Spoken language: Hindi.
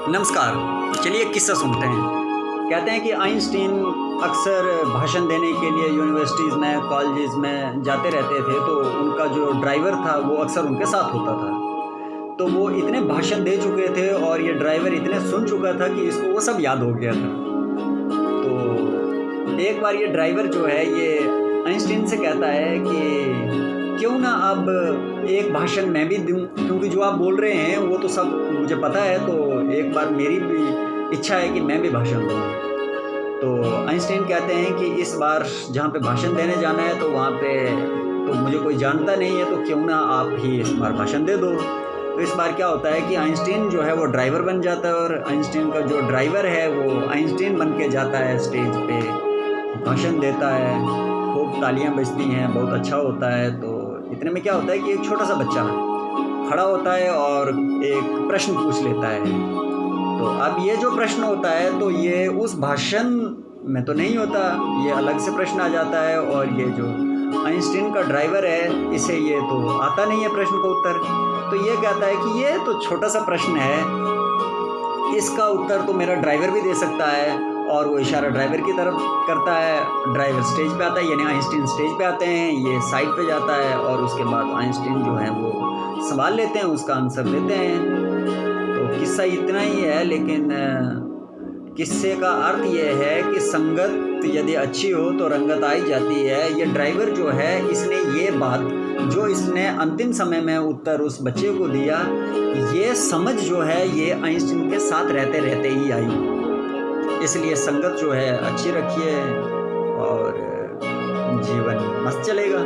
नमस्कार। चलिए एक किस्सा सुनते हैं। कहते हैं कि आइंस्टीन अक्सर भाषण देने के लिए यूनिवर्सिटीज़ में, कॉलेजेस में जाते रहते थे, तो उनका जो ड्राइवर था वो अक्सर उनके साथ होता था। तो वो इतने भाषण दे चुके थे और ये ड्राइवर इतने सुन चुका था कि इसको वो सब याद हो गया था। तो एक बार ये ड्राइवर जो है ये आइंस्टीन से कहता है कि क्यों ना अब एक भाषण मैं भी दूं, क्योंकि जो आप बोल रहे हैं वो तो सब मुझे पता है, तो एक बार मेरी भी इच्छा है कि मैं भी भाषण दूं। तो आइंस्टीन कहते हैं कि इस बार जहाँ पे भाषण देने जाना है तो वहाँ पे तो मुझे कोई जानता नहीं है, तो क्यों ना आप ही इस बार भाषण दे दो। तो इस बार क्या होता है कि आइंस्टीन जो है वो ड्राइवर बन जाता है और आइंस्टीन का जो ड्राइवर है वो आइंस्टीन बन के जाता है, स्टेज पे भाषण देता है, खूब तालियां बजती हैं, बहुत अच्छा होता है। तो इतने में क्या होता है कि एक छोटा सा बच्चा खड़ा होता है और एक प्रश्न पूछ लेता है। तो अब ये जो प्रश्न होता है तो ये उस भाषण में तो नहीं होता, ये अलग से प्रश्न आ जाता है, और ये जो आइंस्टीन का ड्राइवर है इसे ये तो आता नहीं है प्रश्न का उत्तर। तो ये कहता है कि ये तो छोटा सा प्रश्न है, इसका उत्तर तो मेरा ड्राइवर भी दे सकता है। और वो इशारा ड्राइवर की तरफ करता है। ड्राइवर स्टेज पे आता है, यानी आइंस्टीन स्टेज पे आते हैं, ये साइड पे जाता है और उसके बाद आइंस्टीन जो है वो सवाल लेते हैं, उसका आंसर देते हैं। तो किस्सा इतना ही है, लेकिन किस्से का अर्थ ये है कि संगत यदि अच्छी हो तो रंगत आई जाती है। ये ड्राइवर जो है इसने ये बात जो इसने अंतिम समय में उत्तर उस बच्चे को दिया, ये समझ जो है ये आइंस्टीन के साथ रहते रहते ही आई। इसलिए संगत जो है अच्छी रखिए और जीवन मस्त चलेगा।